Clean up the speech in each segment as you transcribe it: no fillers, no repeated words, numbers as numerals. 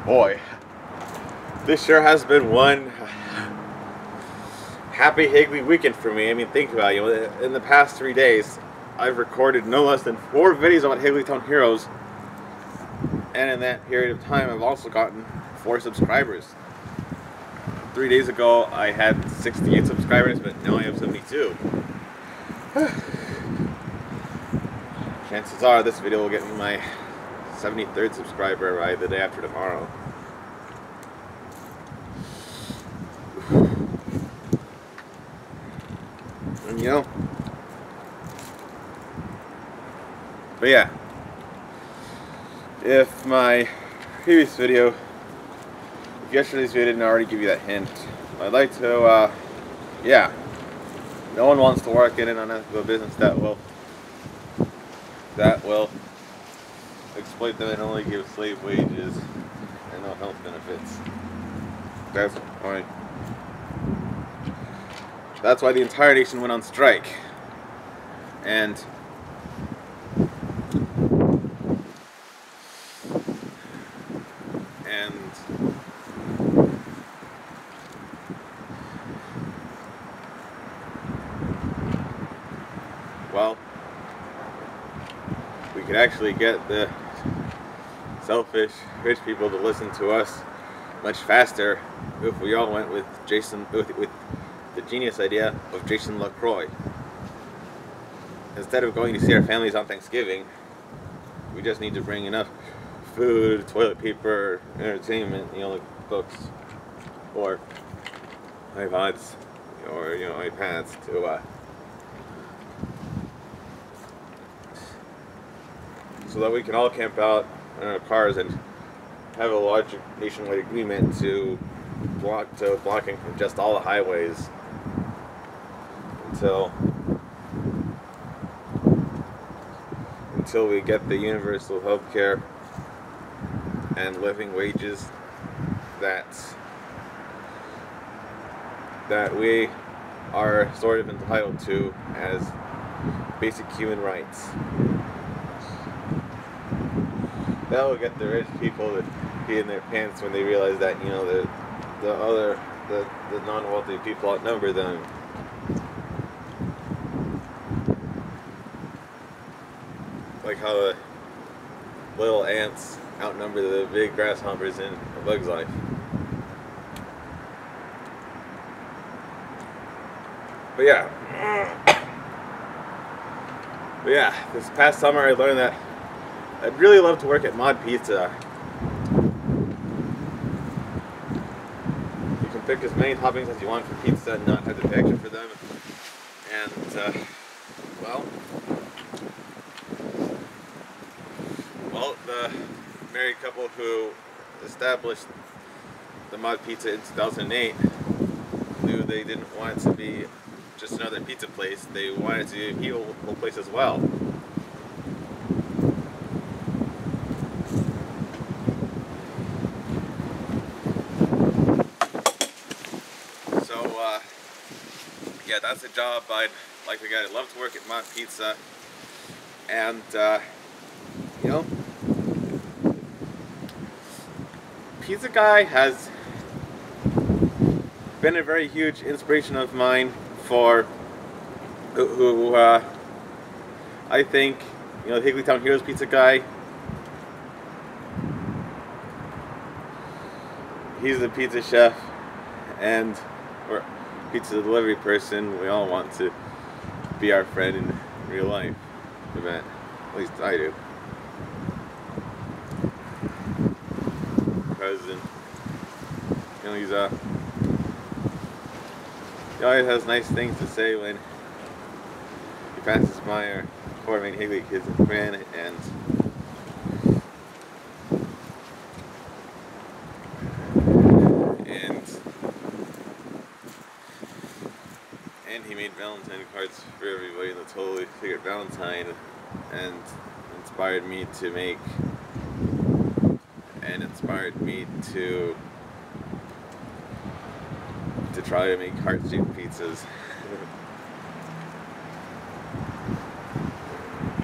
Boy, this sure has been one happy Higgly weekend for me. I mean, think about it. In the past 3 days, I've recorded no less than 4 videos about Higglytown Heroes, and in that period of time, I've also gotten 4 subscribers. 3 days ago, I had 68 subscribers, but now I have 72. Chances are this video will get me my 73rd subscriber by the day after tomorrow. And you know, but yeah, if my previous video, if yesterday's video didn't already give you that hint, I'd like to, yeah, no one wants to work in an unethical business that will exploit them and only give slave wages and no health benefits. That's the point. That's why the entire nation went on strike. And well, we could actually get the selfish rich people to listen to us much faster if we all went with with the genius idea of Jason LaCroix. Instead of going to see our families on Thanksgiving, we just need to bring enough food, toilet paper, entertainment, like books or iPods or iPads to so that we can all camp out in our cars and have a large nationwide agreement to blocking from just all the highways until we get the universal health care and living wages that we are sort of entitled to as basic human rights. That will get the rich people to pee in their pants when they realize that the non-wealthy people outnumber them. Like how the little ants outnumber the big grasshoppers in A Bug's Life. But yeah, this past summer I learned that I'd really love to work at Mod Pizza. You can pick as many toppings as you want for pizza and not have to pay extra for them. And, the married couple who established the Mod Pizza in 2008 knew they didn't want it to be just another pizza place. They wanted it to be a people place as well. Yeah, that's a job I'd like to get. I'd love to work at Mod Pizza, and Pizza Guy has been a very huge inspiration of mine for who I think Higglytown Heroes Pizza Guy. He's a pizza chef and pizza delivery person. We all want to be our friend in real life. I bet. At least I do. Because he always has nice things to say when he passes by our poor main Higgly kids and friend, and he made Valentine cards for everybody in the Totally Figured Valentine, and inspired me to try to make heart-shaped pizzas.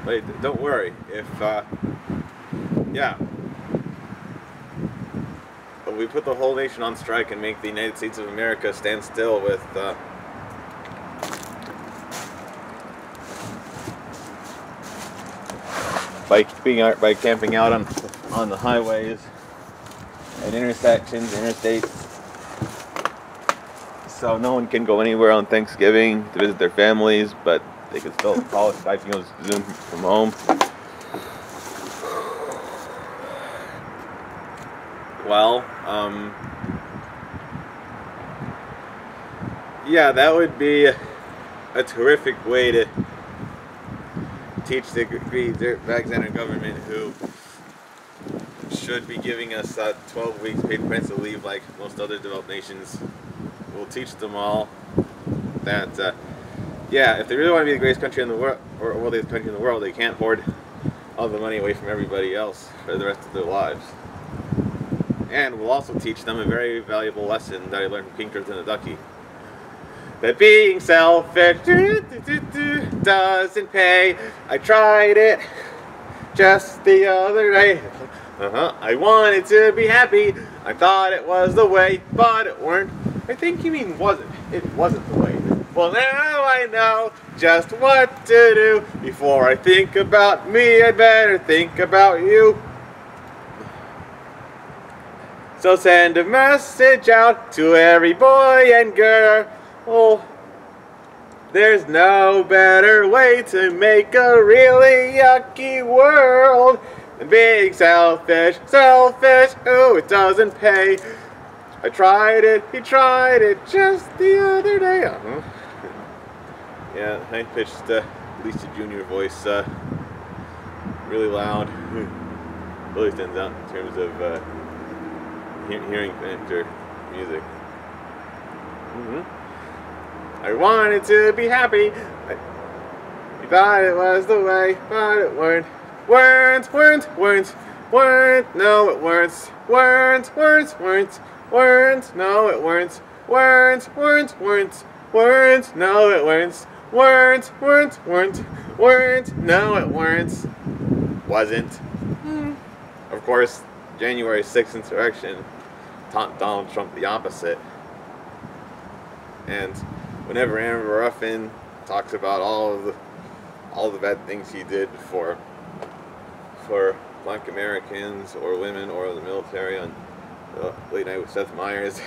But don't worry, if yeah, we put the whole nation on strike and make the United States of America stand still with by camping out on the highways and intersections, interstates, so no one can go anywhere on Thanksgiving to visit their families, but they can still call, Skype, Zoom from home. Well, yeah, that would be a terrific way to teach the dirtbags government, who should be giving us 12 weeks paid parental leave like most other developed nations. We'll teach them all that, yeah, if they really want to be the greatest country in the world, or wealthiest country in the world, they can't hoard all the money away from everybody else for the rest of their lives. And we'll also teach them a very valuable lesson that I learned from King Turtle and the Ducky. That being selfish doesn't pay. I tried it just the other day. I wanted to be happy. I thought it was the way, but it weren't. I think you mean wasn't. It wasn't the way. Well, now I know just what to do. Before I think about me, I'd better think about you. So send a message out to every boy and girl. Oh, there's no better way to make a really yucky world than being selfish, selfish. Oh, it doesn't pay. I tried it, he tried it just the other day. Yeah, high-pitched Lisa Jr. voice, really loud. Really stands out in terms of hearing factor music. I wanted to be happy. You thought it was the way, but it weren't. Weren't. No, it weren't. Weren't. No, it weren't. Weren't. No, it weren't. Weren't. No, it weren't. Wasn't. Of course, January 6th insurrection taught Donald Trump the opposite. And whenever Amber Ruffin talks about all the bad things he did for Black Americans or women or the military on Late Night with Seth Meyers, he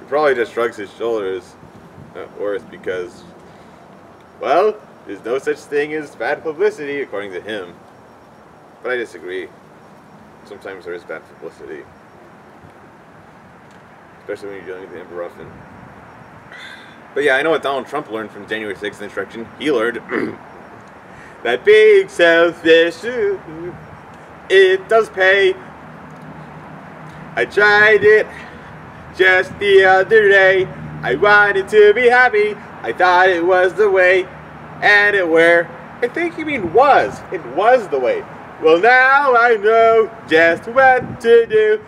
probably just shrugs his shoulders, worse, because, well, there's no such thing as bad publicity, according to him. But I disagree. Sometimes there is bad publicity, especially when you're dealing with Amber Ruffin. But yeah, I know what Donald Trump learned from January 6th insurrection. He learned that being selfish, it does pay. I tried it just the other day. I wanted to be happy. I thought it was the way, and it were. I think you mean was. It was the way. Well, now I know just what to do.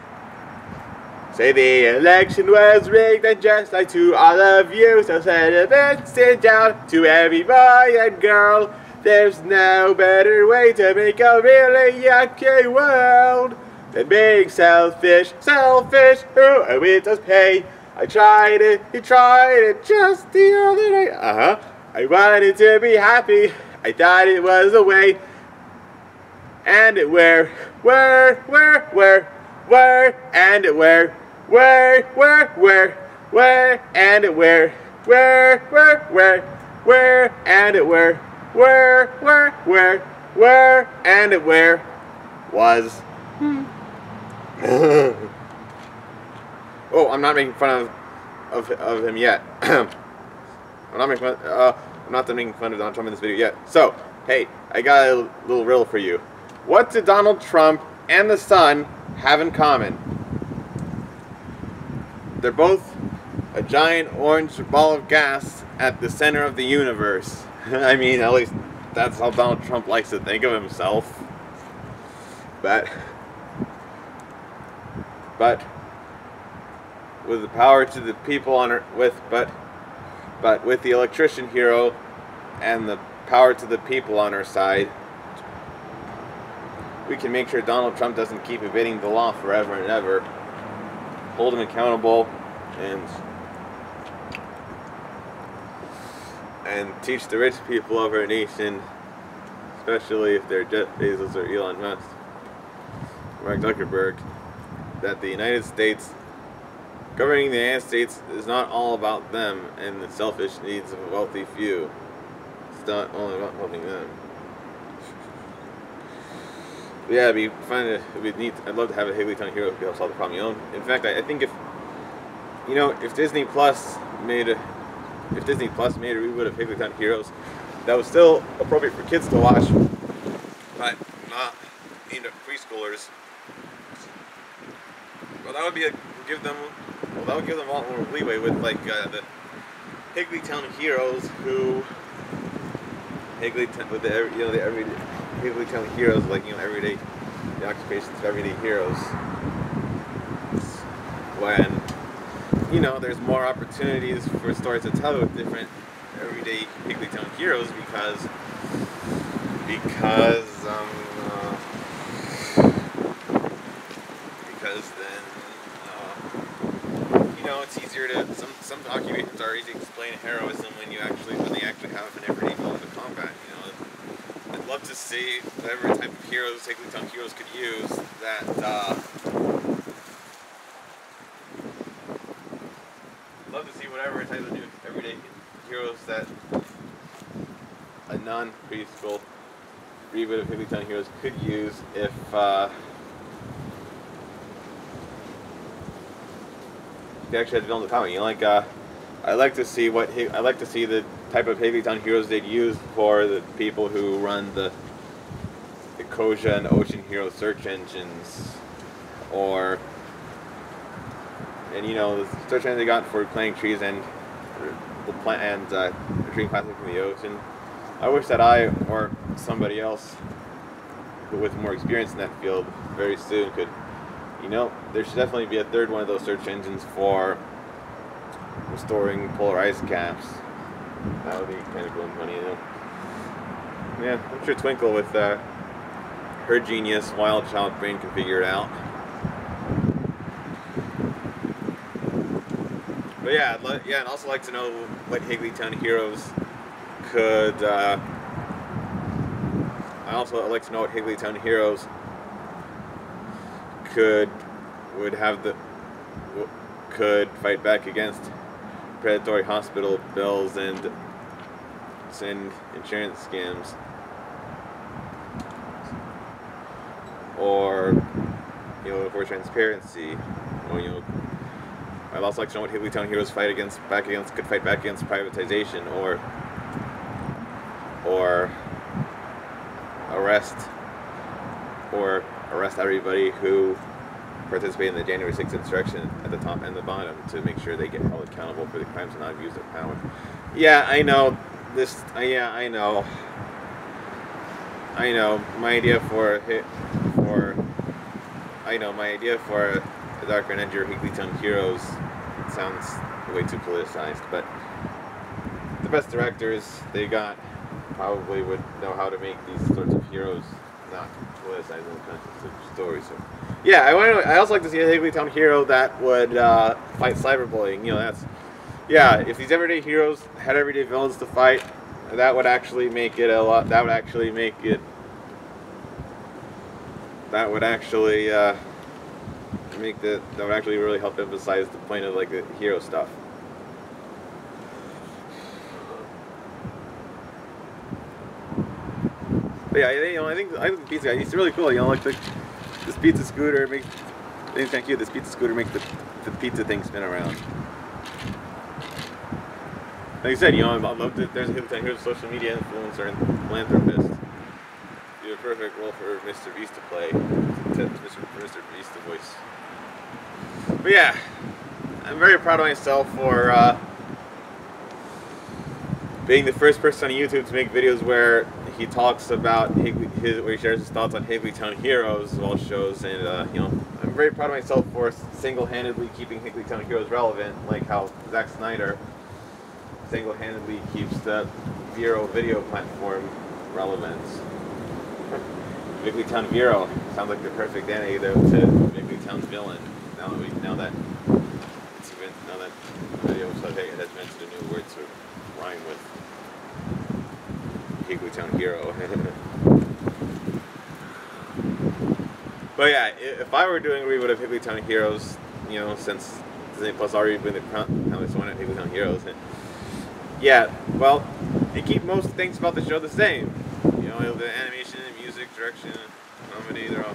Say the election was rigged, and just like to all of you, so send a message out to every boy and girl. There's no better way to make a really yucky world than being selfish, selfish. Oh, and it does pay. I tried it, he tried it just the other day. I wanted to be happy. I thought it was the way. And it were, and it were, and it were, and it were, and it were, was. Oh, I'm not making fun of him yet. I'm not making fun of Donald Trump in this video yet. So, hey, I got a little riddle for you. What do Donald Trump and the sun have in common? They're both a giant orange ball of gas at the center of the universe. I mean, at least that's how Donald Trump likes to think of himself. But with the power to the people on Earth, with the electrician hero and the power to the people on our side, we can make sure Donald Trump doesn't keep evading the law forever and ever. hold them accountable, and teach the rich people of our nation, especially if they're Jeff Bezos or Elon Musk, Mark Zuckerberg, that the United States, governing the United States, is not all about them and the selfish needs of a wealthy few. It's not only about helping them. But yeah, it'd be fun. It'd be neat. I'd love to have a Higglytown hero who helps solve the problem. In fact, I think if Disney Plus made a reboot of Higglytown Heroes that was still appropriate for kids to watch, but not aimed at preschoolers, well, that would give them a lot more leeway with the Higglytown heroes the everyday Higglytown heroes, everyday, the occupations of everyday heroes. When there's more opportunities for stories to tell with different everyday Higglytown heroes because then it's easier to some occupations are easy to explain heroism when they actually have an everyday mode of combat. I'd love to see whatever type of heroes Higglytown heroes could use love to see whatever type of new everyday heroes that a non-preschool reboot of Higglytown Heroes could use if they actually had to film the comic. I like to see the type of Higglytown heroes they'd use for the people who run the Koja and Ocean Hero search engines, the search engine they got for planting trees and retrieving plastic from the ocean. I wish that I or somebody else with more experience in that field very soon could, there should definitely be a third one of those search engines for restoring polar ice caps. That would be kind of cool and funny, Yeah, I'm sure Twinkle with her genius wild child brain can figure it out. But yeah, I'd also like to know what Higglytown heroes could. I'd like to know what Higglytown heroes could fight back against predatory hospital bills and send insurance scams, or for transparency, I'd also like to know what Higglytown heroes could fight back against privatization, or arrest everybody who participated in the January 6th insurrection at the top and the bottom to make sure they get held accountable for the crimes and not abuse of power. Yeah, I know this. I know. My idea for a Dark Avenger Higglytown heroes sounds way too politicized, but the best directors they got probably would know how to make these sorts of heroes not politicized in the context of stories. So, yeah, I also like to see a Higglytown hero that would fight cyberbullying. If these everyday heroes had everyday villains to fight, that would actually make it a lot. That would actually really help emphasize the point of the hero stuff. But yeah, I think the pizza guy, he's really cool. This pizza scooter makes. I think it's kind of cute. This pizza scooter makes the pizza thing spin around. Like I said, I love that there's a Higglytown social media influencer and philanthropist. Be a perfect role for Mr. Beast to play. Mr. Beast to voice. But yeah, I'm very proud of myself for being the first person on YouTube to make videos where he talks about where he shares his thoughts on Higglytown heroes while shows, and I'm very proud of myself for single-handedly keeping Higglytown heroes relevant, like how Zack Snyder single-handedly keeps the Vero video platform relevant. Higglytown Vero sounds like the perfect antidote to Higglytown villain. Now that now that video has mentioned a new word to rhyme with Higglytown hero. But yeah, if I were doing a reboot of Higglytown Heroes, you know, since Disney Plus already been the countless one at Higglytown Heroes, yeah, well, they keep most things about the show the same. You know, the animation, music, direction, comedy, they're all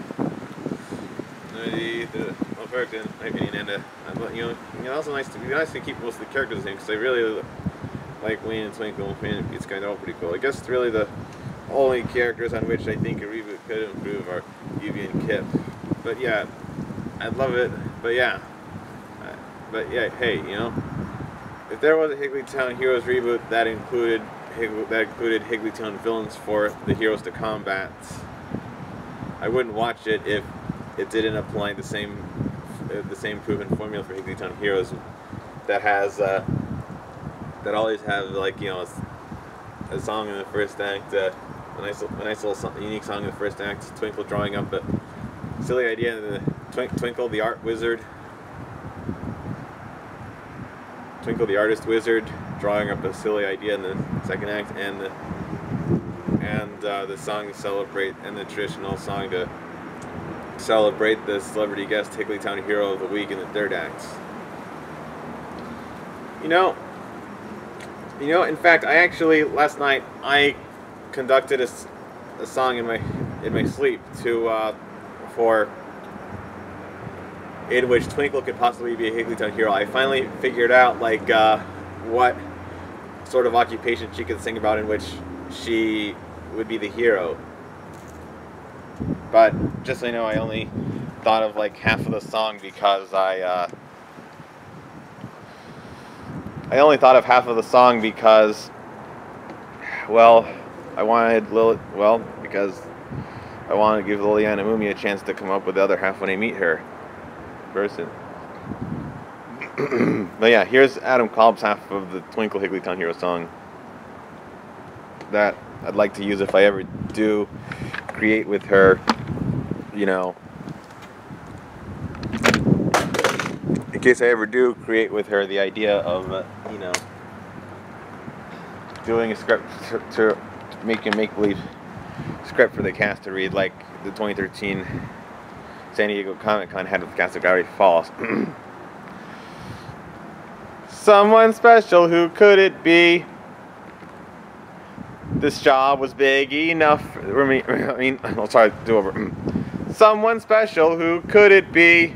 the perfect in my opinion, and you know, also nice to keep most of the characters the same because I really like Wayne and Twinkle and Pete's kind of all pretty cool. I guess really the only characters on which I think a reboot could improve are Yubi and Kip. But yeah, I'd love it. But yeah, hey, you know, if there was a Higglytown Heroes reboot that included Higglytown villains for the heroes to combat, I wouldn't watch it if it didn't apply the same proven formula for Higglytown Heroes that has that always have, like, you know, a song in the first act, a nice little unique song in the first act, Twinkle drawing up a silly idea, and Twinkle the art wizard, Twinkle the artist wizard drawing up a silly idea in the second act, and the song to celebrate, and the traditional song to celebrate the celebrity guest Higglytown Hero of the Week in the third act. You know, in fact, I actually last night I conducted a song in my sleep in which Twinkle could possibly be a Higglytown hero. I finally figured out, like, what sort of occupation she could sing about in which she would be the hero. But just so you know, I only thought of like half of the song because I only thought of half of the song because, well, because I wanted to give Liliana and Mumy a chance to come up with the other half when I meet her in person. But yeah, here's Adam Kalb's half of the Twinkle Higglytown Hero song that I'd like to use if I ever do create with her, you know, in case I ever do create with her the idea of, you know, doing a script to make a make-believe script for the cast to read, like the 2013 San Diego Comic-Con had with the cast of Gravity Falls. Someone special, who could it be? This job was big enough for me. I'll try to do over. Someone special, who could it be?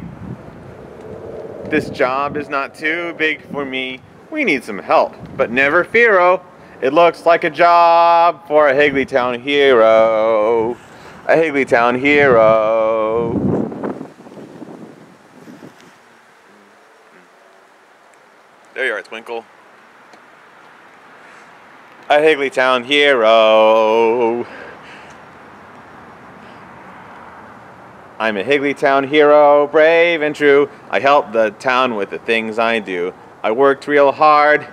This job is not too big for me. We need some help, but never fear-o. It looks like a job for a Higglytown hero. A Higglytown hero. There you are, Twinkle. A Higglytown hero. I'm a Higglytown hero, brave and true. I help the town with the things I do. I worked real hard.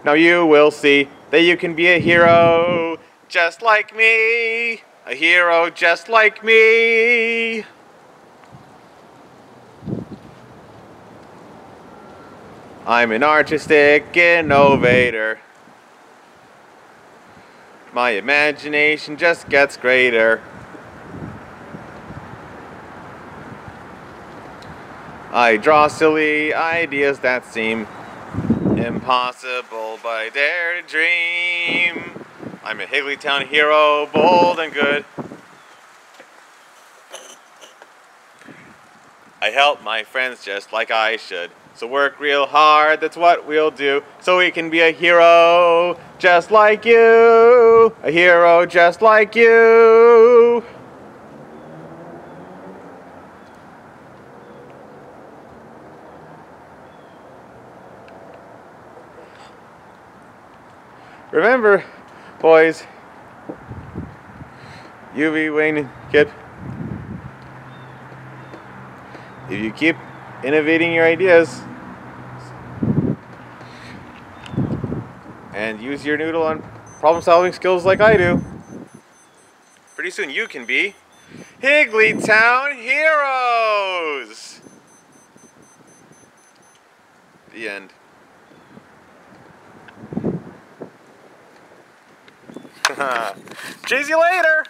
Now you will see that you can be a hero just like me. A hero just like me. I'm an artistic innovator. My imagination just gets greater. I draw silly ideas that seem impossible, but I dare to dream. I'm a Higglytown hero, bold and good. I help my friends just like I should. So work real hard, that's what we'll do, so we can be a hero just like you. A hero just like you. Remember, boys, Yubi, Wayne, and Kip, if you keep innovating your ideas and use your noodle and problem-solving skills like I do, pretty soon you can be Higglytown heroes! The end. Chase you later!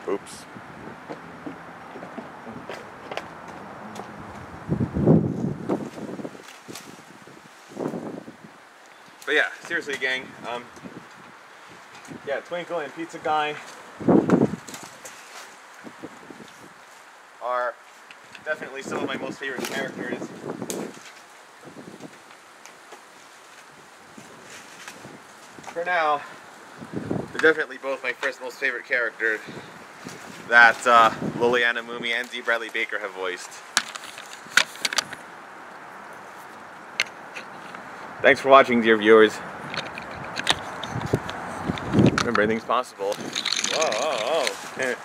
Oops. But yeah, seriously, gang. Yeah, Twinkle and Pizza Guy are definitely some of my most favorite characters. For now, they're definitely both my first most favorite characters that Liliana, Mumy, and D. Bradley Baker have voiced. Thanks for watching, dear viewers. Remember, anything's possible. Whoa, whoa, whoa.